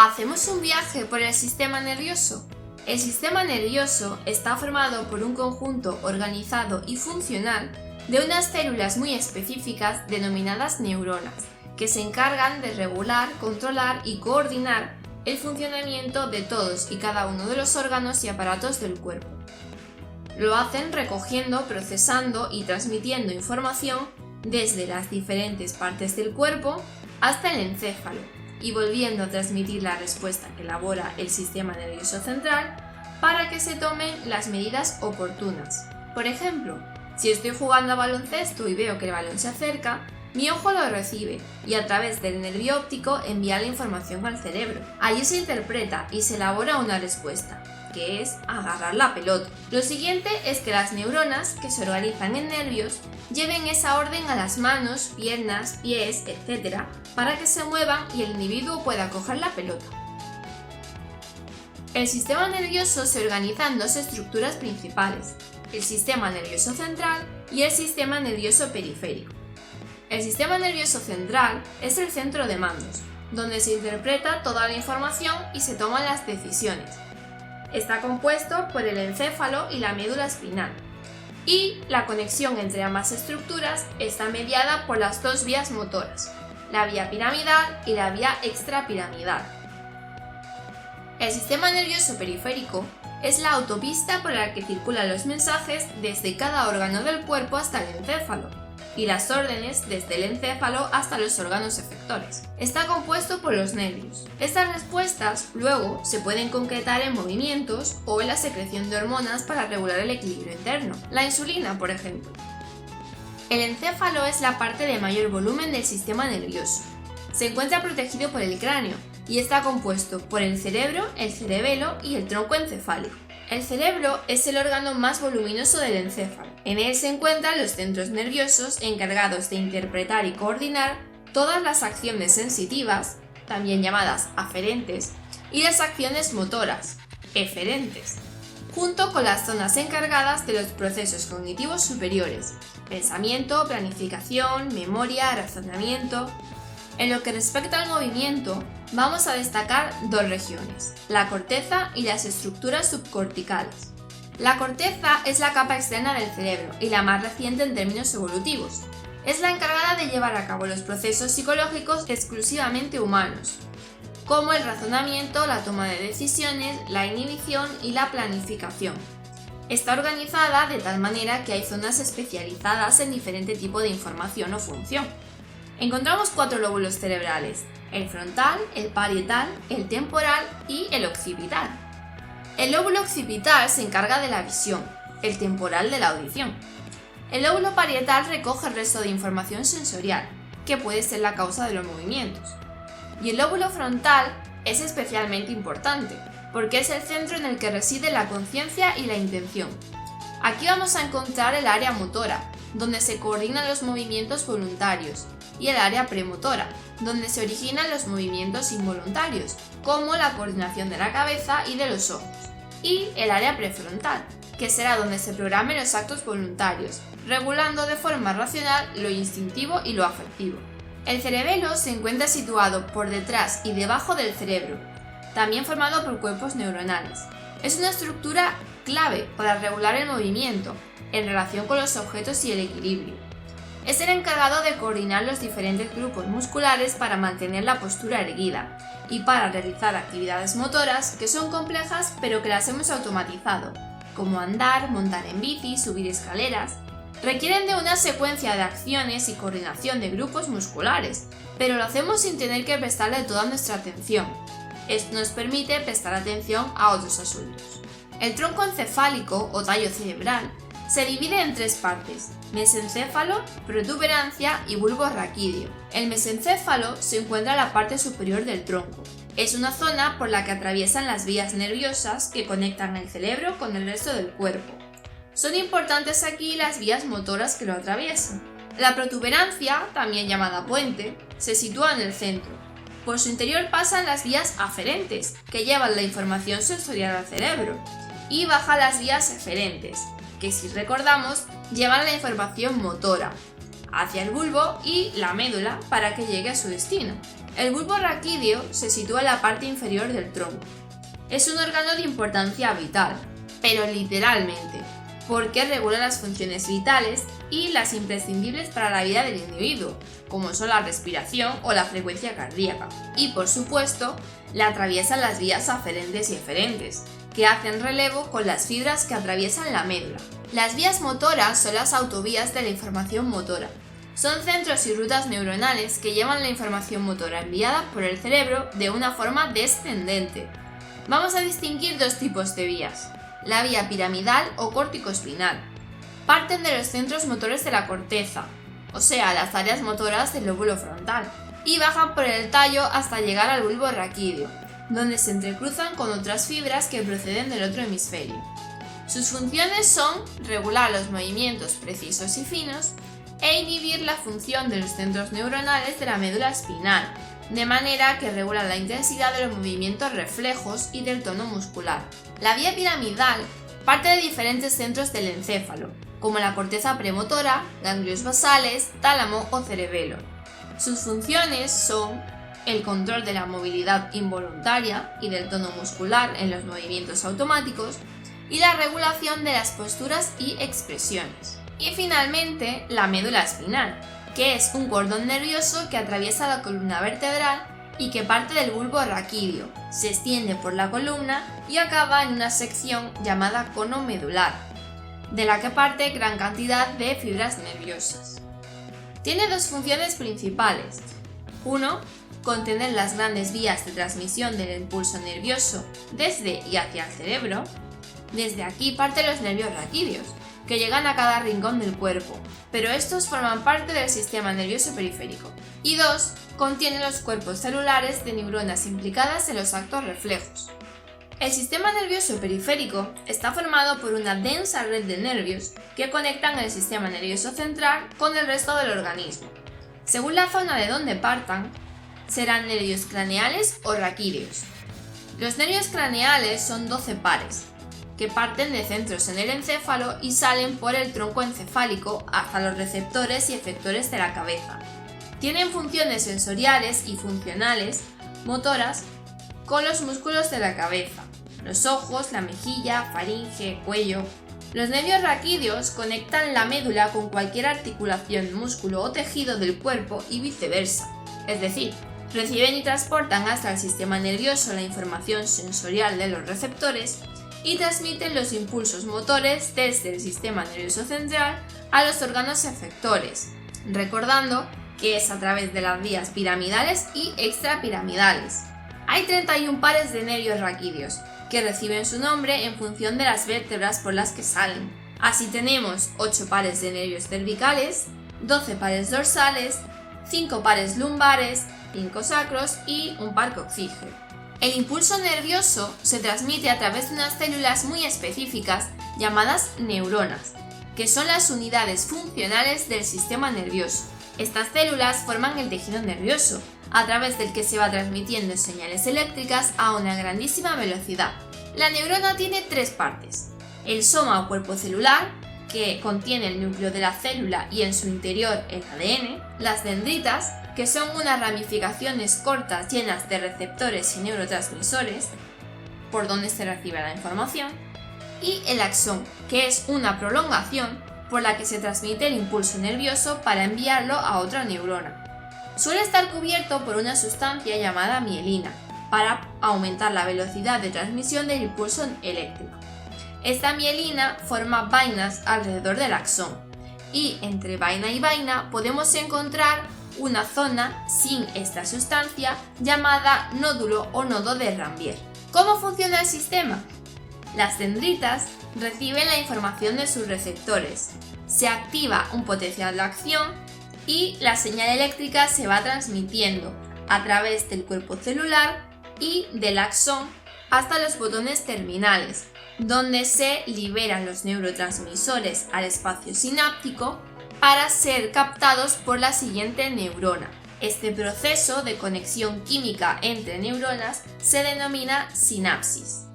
¿Hacemos un viaje por el sistema nervioso? El sistema nervioso está formado por un conjunto organizado y funcional de unas células muy específicas denominadas neuronas, que se encargan de regular, controlar y coordinar el funcionamiento de todos y cada uno de los órganos y aparatos del cuerpo. Lo hacen recogiendo, procesando y transmitiendo información desde las diferentes partes del cuerpo hasta el encéfalo, y volviendo a transmitir la respuesta que elabora el sistema nervioso central para que se tomen las medidas oportunas. Por ejemplo, si estoy jugando a baloncesto y veo que el balón se acerca, mi ojo lo recibe y a través del nervio óptico envía la información al cerebro. Allí se interpreta y se elabora una respuesta, que es agarrar la pelota. Lo siguiente es que las neuronas, que se organizan en nervios, lleven esa orden a las manos, piernas, pies, etc., para que se muevan y el individuo pueda coger la pelota. El sistema nervioso se organiza en dos estructuras principales: el sistema nervioso central y el sistema nervioso periférico. El sistema nervioso central es el centro de mandos, donde se interpreta toda la información y se toman las decisiones. Está compuesto por el encéfalo y la médula espinal, y la conexión entre ambas estructuras está mediada por las dos vías motoras, la vía piramidal y la vía extrapiramidal. El sistema nervioso periférico es la autopista por la que circulan los mensajes desde cada órgano del cuerpo hasta el encéfalo, y las órdenes desde el encéfalo hasta los órganos efectores. Está compuesto por los nervios. Estas respuestas luego se pueden concretar en movimientos o en la secreción de hormonas para regular el equilibrio interno, la insulina, por ejemplo. El encéfalo es la parte de mayor volumen del sistema nervioso. Se encuentra protegido por el cráneo y está compuesto por el cerebro, el cerebelo y el tronco encefálico. El cerebro es el órgano más voluminoso del encéfalo. En él se encuentran los centros nerviosos encargados de interpretar y coordinar todas las acciones sensitivas, también llamadas aferentes, y las acciones motoras, eferentes, junto con las zonas encargadas de los procesos cognitivos superiores: pensamiento, planificación, memoria, razonamiento. En lo que respecta al movimiento, vamos a destacar dos regiones: la corteza y las estructuras subcorticales. La corteza es la capa externa del cerebro y la más reciente en términos evolutivos. Es la encargada de llevar a cabo los procesos psicológicos exclusivamente humanos, como el razonamiento, la toma de decisiones, la inhibición y la planificación. Está organizada de tal manera que hay zonas especializadas en diferente tipo de información o función. Encontramos 4 lóbulos cerebrales: el frontal, el parietal, el temporal y el occipital. El lóbulo occipital se encarga de la visión, el temporal de la audición. El lóbulo parietal recoge el resto de información sensorial, que puede ser la causa de los movimientos. Y el lóbulo frontal es especialmente importante, porque es el centro en el que reside la conciencia y la intención. Aquí vamos a encontrar el área motora, donde se coordinan los movimientos voluntarios, y el área premotora, donde se originan los movimientos involuntarios, como la coordinación de la cabeza y de los ojos, y el área prefrontal, que será donde se programen los actos voluntarios, regulando de forma racional lo instintivo y lo afectivo. El cerebelo se encuentra situado por detrás y debajo del cerebro, también formado por cuerpos neuronales. Es una estructura clave para regular el movimiento en relación con los objetos y el equilibrio. Es el encargado de coordinar los diferentes grupos musculares para mantener la postura erguida y para realizar actividades motoras que son complejas pero que las hemos automatizado, como andar, montar en bici, subir escaleras. Requieren de una secuencia de acciones y coordinación de grupos musculares, pero lo hacemos sin tener que prestarle toda nuestra atención. Esto nos permite prestar atención a otros asuntos. El tronco encefálico o tallo cerebral se divide en 3 partes: mesencéfalo, protuberancia y bulbo raquídeo. El mesencéfalo se encuentra en la parte superior del tronco. Es una zona por la que atraviesan las vías nerviosas que conectan el cerebro con el resto del cuerpo. Son importantes aquí las vías motoras que lo atraviesan. La protuberancia, también llamada puente, se sitúa en el centro. Por su interior pasan las vías aferentes, que llevan la información sensorial al cerebro, y bajan las vías eferentes, que, si recordamos, llevan la información motora. hacia el bulbo y la médula para que llegue a su destino. El bulbo raquídeo se sitúa en la parte inferior del tronco. Es un órgano de importancia vital, pero literalmente, porque regula las funciones vitales y las imprescindibles para la vida del individuo, como son la respiración o la frecuencia cardíaca. Y por supuesto, la atraviesan las vías aferentes y eferentes, que hacen relevo con las fibras que atraviesan la médula. Las vías motoras son las autovías de la información motora. Son centros y rutas neuronales que llevan la información motora enviada por el cerebro de una forma descendente. Vamos a distinguir dos tipos de vías: la vía piramidal o corticoespinal. Parten de los centros motores de la corteza, o sea, las áreas motoras del lóbulo frontal, y bajan por el tallo hasta llegar al bulbo raquídeo, donde se entrecruzan con otras fibras que proceden del otro hemisferio. Sus funciones son regular los movimientos precisos y finos e inhibir la función de los centros neuronales de la médula espinal, de manera que regula la intensidad de los movimientos reflejos y del tono muscular. La vía piramidal parte de diferentes centros del encéfalo, como la corteza premotora, ganglios basales, tálamo o cerebelo. Sus funciones son el control de la movilidad involuntaria y del tono muscular en los movimientos automáticos y la regulación de las posturas y expresiones. Y finalmente, la médula espinal, que es un cordón nervioso que atraviesa la columna vertebral y que parte del bulbo raquídeo, se extiende por la columna y acaba en una sección llamada cono medular, de la que parte gran cantidad de fibras nerviosas. Tiene dos funciones principales. 1. Contener las grandes vías de transmisión del impulso nervioso desde y hacia el cerebro. Desde aquí parten los nervios raquídeos, que llegan a cada rincón del cuerpo, pero estos forman parte del sistema nervioso periférico. Y 2. Contiene los cuerpos celulares de neuronas implicadas en los actos reflejos. El sistema nervioso periférico está formado por una densa red de nervios que conectan el sistema nervioso central con el resto del organismo. Según la zona de donde partan, serán nervios craneales o raquídeos. Los nervios craneales son 12 pares, que parten de centros en el encéfalo y salen por el tronco encefálico hasta los receptores y efectores de la cabeza. Tienen funciones sensoriales y funcionales, motoras, con los músculos de la cabeza, los ojos, la mejilla, faringe, cuello. Los nervios raquídeos conectan la médula con cualquier articulación, músculo o tejido del cuerpo y viceversa, es decir, reciben y transportan hasta el sistema nervioso la información sensorial de los receptores y transmiten los impulsos motores desde el sistema nervioso central a los órganos efectores, recordando que es a través de las vías piramidales y extrapiramidales. Hay 31 pares de nervios raquídeos, que reciben su nombre en función de las vértebras por las que salen. Así tenemos 8 pares de nervios cervicales, 12 pares dorsales, 5 pares lumbares, 5 sacros y un par coxígeo. El impulso nervioso se transmite a través de unas células muy específicas llamadas neuronas, que son las unidades funcionales del sistema nervioso. Estas células forman el tejido nervioso, a través del que se va transmitiendo señales eléctricas a una grandísima velocidad. La neurona tiene 3 partes: el soma o cuerpo celular, que contiene el núcleo de la célula y en su interior el ADN, las dendritas, que son unas ramificaciones cortas llenas de receptores y neurotransmisores, por donde se recibe la información, y el axón, que es una prolongación por la que se transmite el impulso nervioso para enviarlo a otra neurona. Suele estar cubierto por una sustancia llamada mielina, para aumentar la velocidad de transmisión del impulso eléctrico. Esta mielina forma vainas alrededor del axón, y entre vaina y vaina podemos encontrar una zona sin esta sustancia llamada nódulo o nodo de Ranvier. ¿Cómo funciona el sistema? Las dendritas reciben la información de sus receptores, se activa un potencial de acción y la señal eléctrica se va transmitiendo a través del cuerpo celular y del axón hasta los botones terminales, donde se liberan los neurotransmisores al espacio sináptico para ser captados por la siguiente neurona. Este proceso de conexión química entre neuronas se denomina sinapsis.